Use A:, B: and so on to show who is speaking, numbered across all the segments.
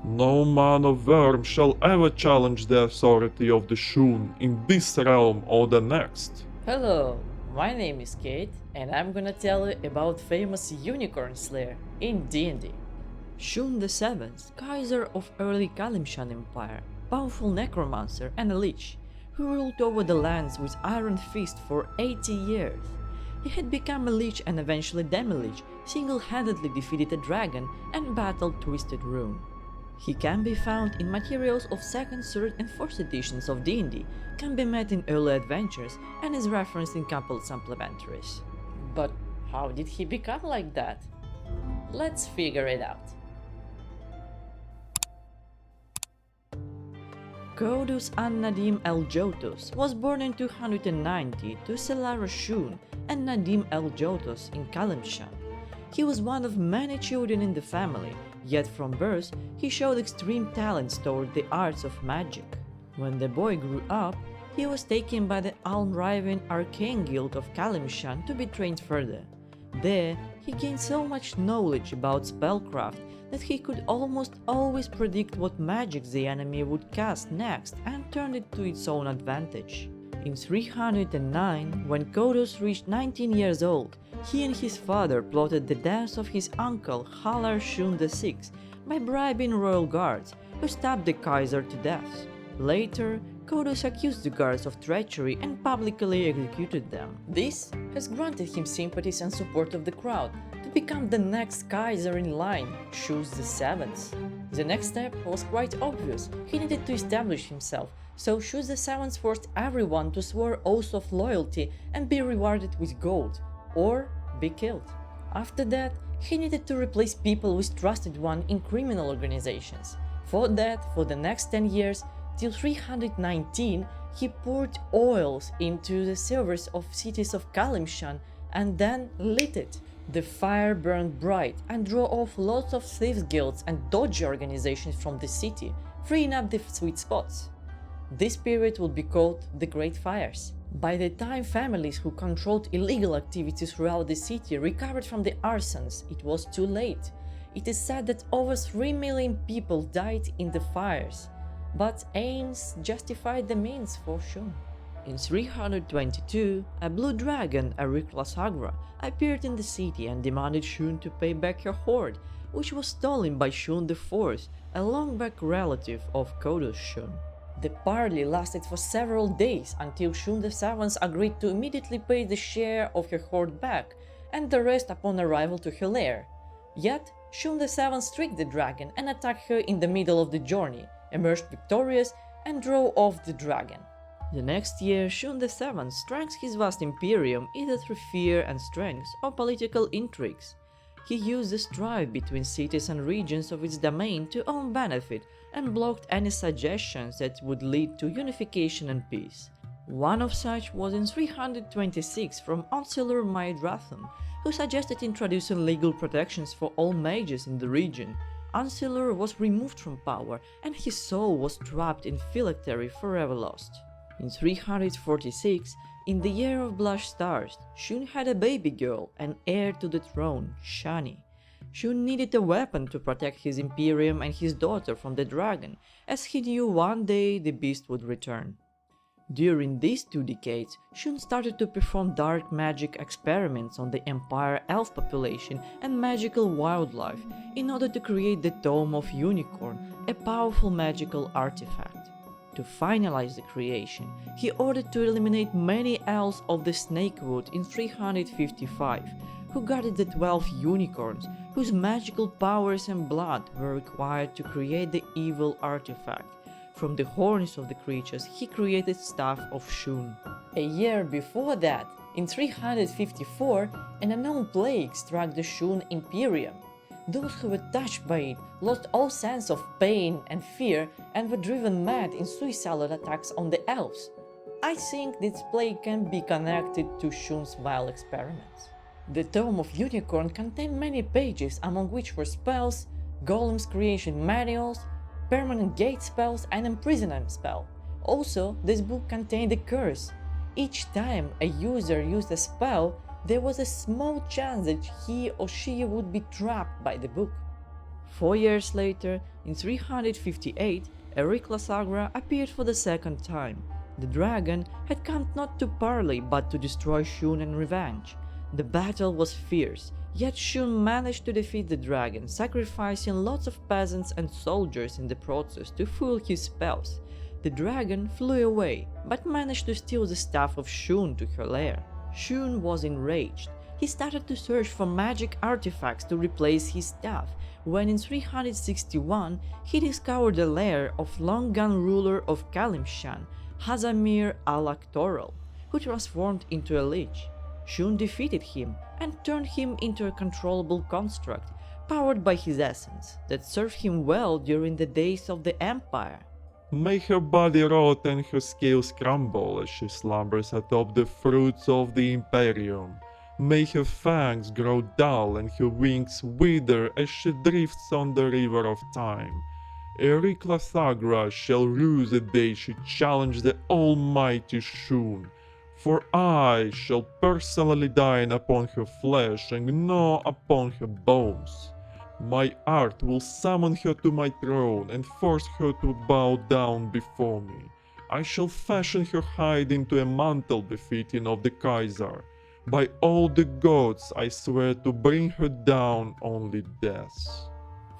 A: No man of worm shall ever challenge the authority of the Shoon in this realm or the next.
B: Hello, my name is Kate, and I'm gonna tell you about famous unicorn slayer in D&D. Shoon VII, Qysar of early Calimshan Empire, powerful necromancer and a lich, who ruled over the lands with iron fist for 80 years. He had become a lich and eventually demi-lich, single-handedly defeated a dragon and battled Twisted Rune. He can be found in materials of 2nd, 3rd and 4th editions of D&D, can be met in early adventures, and is referenced in coupled supplementaries. But how did he become like that? Let's figure it out. Codus An-Nadim El-Jotos was born in 290 to Selara Shoon and Nadim El-Jotos in Calimshan. He was one of many children in the family, yet from birth he showed extreme talents toward the arts of magic. When the boy grew up, he was taken by the Almriven Arcane Guild of Calimshan to be trained further. There, he gained so much knowledge about spellcraft that he could almost always predict what magic the enemy would cast next and turn it to its own advantage. In 309, when Codus reached 19 years old, he and his father plotted the death of his uncle Halar Shoon VI by bribing royal guards, who stabbed the Qysar to death. Later, Codus accused the guards of treachery and publicly executed them. This has granted him sympathies and support of the crowd to become the next Qysar in line, Shoon VII. The next step was quite obvious. He needed to establish himself, so Shoon VII forced everyone to swear oaths of loyalty and be rewarded with gold, or be killed. After that, he needed to replace people with trusted one in criminal organizations. For that, for the next 10 years, till 319, he poured oils into the servers of cities of Calimshan and then lit it. The fire burned bright and drew off lots of thieves guilds and dodgy organizations from the city, freeing up the sweet spots. This period would be called the Great Fires. By the time families who controlled illegal activities throughout the city recovered from the arsons, it was too late. It is said that over 3 million people died in the fires, but aims justified the means for Shoon. In 322, a blue dragon, Iryklathagra, appeared in the city and demanded Shoon to pay back her hoard, which was stolen by Shoon IV, a long-back relative of Codus Shoon. The parley lasted for several days until Shoon VII agreed to immediately pay the share of her hoard back, and the rest upon arrival to her lair. Yet, Shoon VII struck the dragon and attacked her in the middle of the journey, emerged victorious, and drove off the dragon. The next year, Shoon VII strengthened his vast imperium either through fear and strength or political intrigues. He used the strife between cities and regions of its domain to own benefit and blocked any suggestions that would lead to unification and peace. One of such was in 326 from Ancillor Maedrathon, who suggested introducing legal protections for all mages in the region. Ancillor was removed from power and his soul was trapped in phylactery forever lost. In 346, in the year of blush stars, Shoon had a baby girl, an heir to the throne, Shaani. Shoon needed a weapon to protect his imperium and his daughter from the dragon, as he knew one day the beast would return. During these 2 decades, Shoon started to perform dark magic experiments on the Empire elf population and magical wildlife in order to create the Tome of Unicorn, a powerful magical artifact. To finalize the creation, he ordered to eliminate many elves of the Snakewood in 355, who guarded the 12 unicorns, whose magical powers and blood were required to create the evil artifact. From the horns of the creatures, he created Staff of Shoon. A year before that, in 354, an unknown plague struck the Shoon Imperium. Those who were touched by it lost all sense of pain and fear and were driven mad in suicidal attacks on the elves. I think this plague can be connected to Shoon's vile experiments. The Tome of Unicorn contained many pages, among which were spells, golems creation manuals, permanent gate spells, and imprisonment spell. Also, this book contained a curse. Each time a user used a spell, there was a small chance that he or she would be trapped by the book. 4 years later, in 358, Iryklathagra appeared for the second time. The dragon had come not to parley but to destroy Shoon and revenge. The battle was fierce, yet Shoon managed to defeat the dragon, sacrificing lots of peasants and soldiers in the process to foil his spells. The dragon flew away, but managed to steal the staff of Shoon to her lair. Shoon was enraged. He started to search for magic artifacts to replace his staff, when in 361 he discovered the lair of long-gun ruler of Calimshan, Hazamir Alaktoral, who transformed into a lich. Shoon defeated him and turned him into a controllable construct, powered by his essence, that served him well during the days of the Empire.
A: May her body rot and her scales crumble as she slumbers atop the fruits of the Imperium. May her fangs grow dull and her wings wither as she drifts on the river of time. Iryklathagra shall rue the day she challenged the almighty Shoon, for I shall personally dine upon her flesh and gnaw upon her bones. My art will summon her to my throne and force her to bow down before me. I shall fashion her hide into a mantle befitting of the Qysar. By all the gods, I swear to bring her down only death.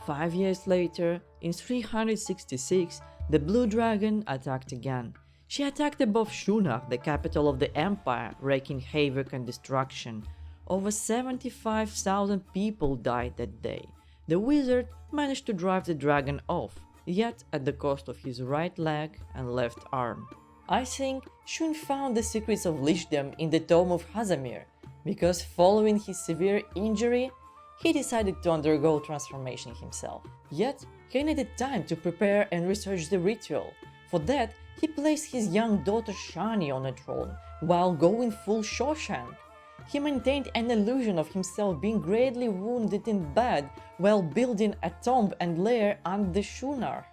B: 5 years later, in 366, the Blue Dragon attacked again. She attacked above Shoonach, the capital of the Empire, wreaking havoc and destruction. Over 75,000 people died that day. The wizard managed to drive the dragon off, yet at the cost of his right leg and left arm. I think Shoon found the secrets of lichdom in the Tome of Hazamir, because following his severe injury, he decided to undergo transformation himself. Yet, he needed time to prepare and research the ritual. For that, he placed his young daughter Shaani on a throne, while going full Shawshank. He maintained an illusion of himself being greatly wounded in bed while building a tomb and lair under the Shoonach.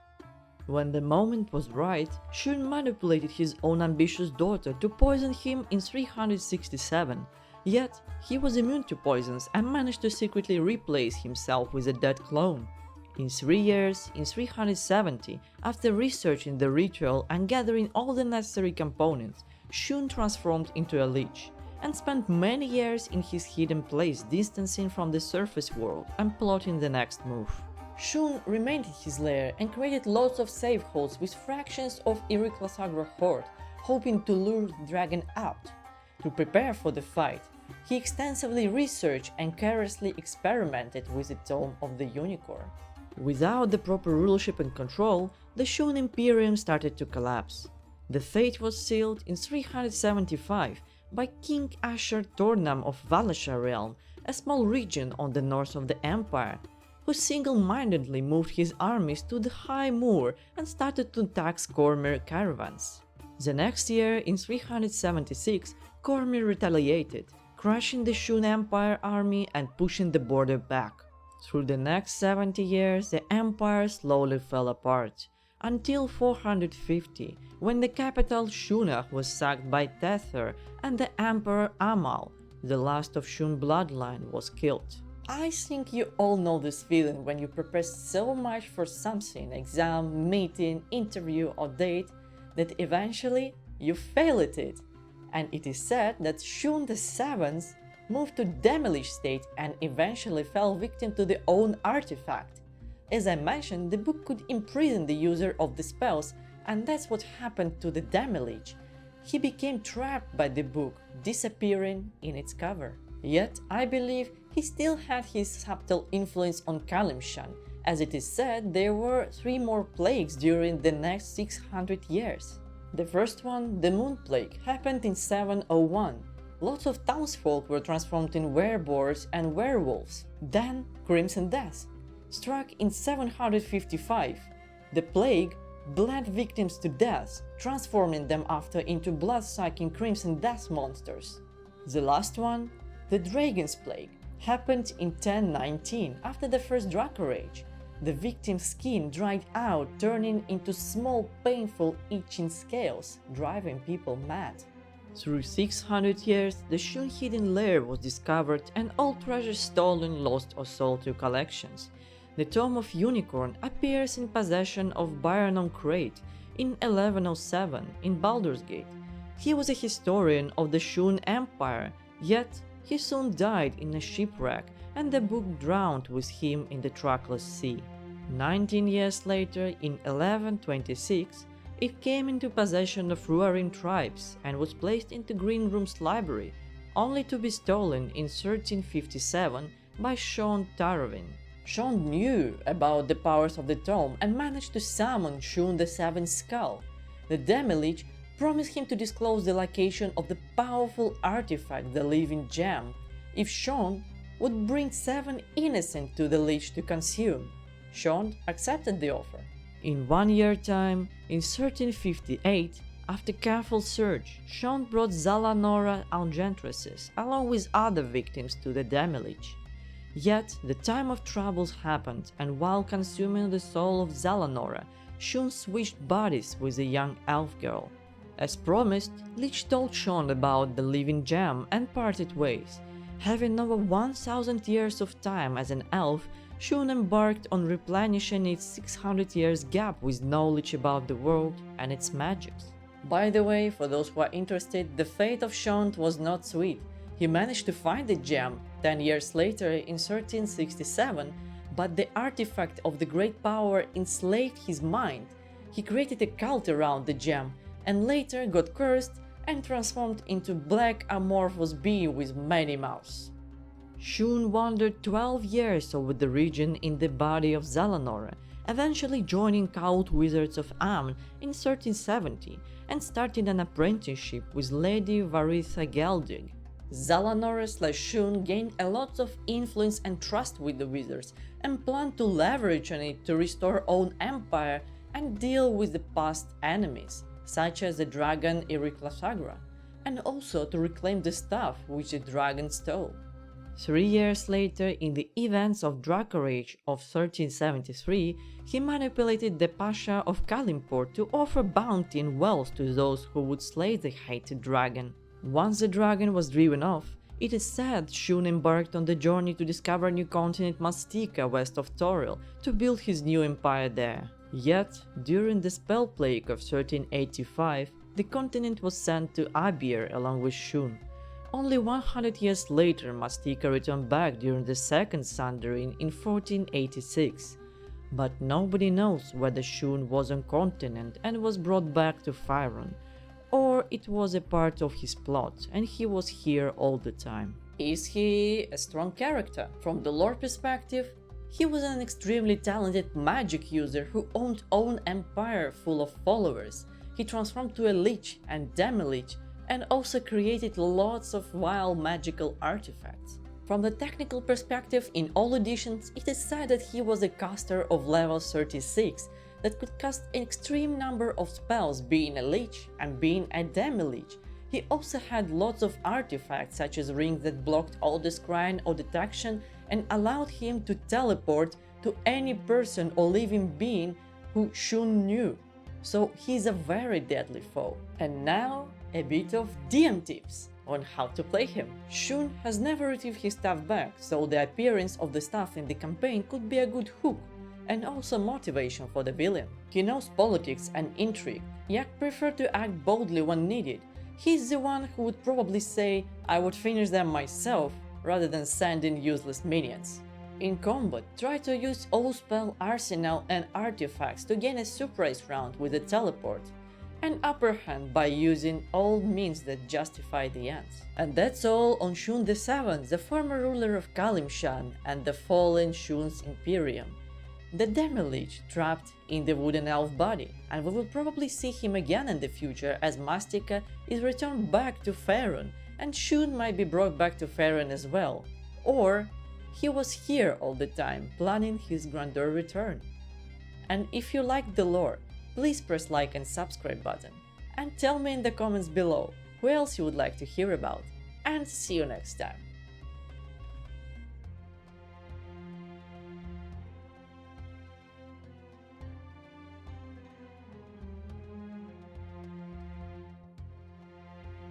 B: When the moment was right, Shoon manipulated his own ambitious daughter to poison him in 367, yet he was immune to poisons and managed to secretly replace himself with a dead clone. In 3 years, in 370, after researching the ritual and gathering all the necessary components, Shoon transformed into a lich, and spent many years in his hidden place distancing from the surface world and plotting the next move. Shoon remained in his lair and created lots of safe holds with fractions of Iryklathagra horde, hoping to lure the dragon out. To prepare for the fight, he extensively researched and carelessly experimented with the Tome of the Unicorn. Without the proper rulership and control, the Shoon Imperium started to collapse. The fate was sealed in 375 by King Ashur Tornam of Valasha realm, a small region on the north of the Empire, who single-mindedly moved his armies to the High Moor and started to tax Cormyr caravans. The next year, in 376, Cormyr retaliated, crushing the Shoon Empire army and pushing the border back. Through the next 70 years, the empire slowly fell apart, until 450, when the capital Shoonach was sacked by Tether and the Emperor Amal, the last of Shoon bloodline, was killed. I think you all know this feeling when you prepare so much for something, exam, meeting, interview or date, that eventually you fail at it. And it is said that Shoon VII moved to demolish state and eventually fell victim to their own artifact. As I mentioned, the book could imprison the user of the spells, and that's what happened to the Demilich. He became trapped by the book, disappearing in its cover. Yet, I believe he still had his subtle influence on Calimshan, as it is said there were 3 more plagues during the next 600 years. The first one, the Moon Plague, happened in 701. Lots of townsfolk were transformed in wereboars and werewolves. Then, Crimson Death struck in 755. The plague bled victims to death, transforming them after into blood-sucking Crimson Death monsters. The last one, the Dragon's Plague, happened in 1019 after the first Draco Rage. The victim's skin dried out, turning into small, painful, itching scales, driving people mad. Through 600 years, the Shoon hidden lair was discovered and all treasures stolen, lost or sold to collections. The Tome of Unicorn appears in possession of Byron Crate in 1107 in Baldur's Gate. He was a historian of the Shoon Empire, yet he soon died in a shipwreck and the book drowned with him in the trackless sea. 19 years later, in 1126, it came into possession of Ruarin tribes and was placed into Greenroom's library, only to be stolen in 1357 by Shoon Tarovin. Shoon knew about the powers of the tome and managed to summon Shoon VII's skull. The Demi-Lich promised him to disclose the location of the powerful artifact, the Living Gem, if Shoon would bring 7 innocent to the Lich to consume. Shoon accepted the offer. In 1 year time, in 1358, after careful search, Shoon brought Zalanora Algentresses along with other victims to the Demi-Lich. Yet, the time of troubles happened, and while consuming the soul of Zalanora, Shoon switched bodies with a young elf girl. As promised, Lich told Shoon about the Living Gem and parted ways. Having over 1000 years of time as an elf, Shoon embarked on replenishing its 600 years gap with knowledge about the world and its magics. By the way, for those who are interested, the fate of Shoon was not sweet. He managed to find the gem 10 years later in 1367, but the artifact of the great power enslaved his mind. He created a cult around the gem and later got cursed and transformed into black amorphous being with many mouths. Shoon wandered 12 years over the region in the body of Zalanora, eventually joining Cowled Wizards of Amn in 1370 and starting an apprenticeship with Lady Varitha Geldig. Zalanora/Shoon gained a lot of influence and trust with the wizards and planned to leverage on it to restore own empire and deal with the past enemies, such as the dragon Iryklathagra, and also to reclaim the stuff which the dragon stole. 3 years later, in the events of Draco-Age of 1373, he manipulated the Pasha of Kalimpor to offer bounty and wealth to those who would slay the hated dragon. Once the dragon was driven off, it is said Shoon embarked on the journey to discover new continent Maztika west of Toril to build his new empire there. Yet, during the Spell Plague of 1385, the continent was sent to Abir along with Shoon. Only 100 years later, Maztika returned back during the Second Sundering in 1486. But nobody knows whether Shoon was on continent and was brought back to Faerun, or it was a part of his plot and he was here all the time. Is he a strong character? From the lore perspective, he was an extremely talented magic user who owned own empire full of followers. He transformed to a lich and demi-lich and also created lots of wild magical artifacts. From the technical perspective, in all editions, it is said that he was a caster of level 36 that could cast an extreme number of spells being a lich and being a demi-lich. He also had lots of artifacts such as rings that blocked all the scrying or detection and allowed him to teleport to any person or living being who Shoon knew. So he's a very deadly foe. And now, a bit of DM tips on how to play him. Shoon has never retrieved his stuff back, so the appearance of the stuff in the campaign could be a good hook and also motivation for the villain. He knows politics and intrigue, yet prefers to act boldly when needed. He's the one who would probably say, "I would finish them myself," rather than sending useless minions. In combat, try to use all spell arsenal and artifacts to gain a surprise round with a teleport, and upper hand by using all means that justify the ends. And that's all on Shoon VII, the former ruler of Calimshan and the fallen Shoon's Imperium. The Demi-Lich trapped in the wooden elf body, and we will probably see him again in the future as Maztika is returned back to Faerun, and Shoon might be brought back to Faerun as well. Or he was here all the time, planning his grandeur return. And if you like the lore, please press like and subscribe button, and tell me in the comments below who else you would like to hear about, and see you next time.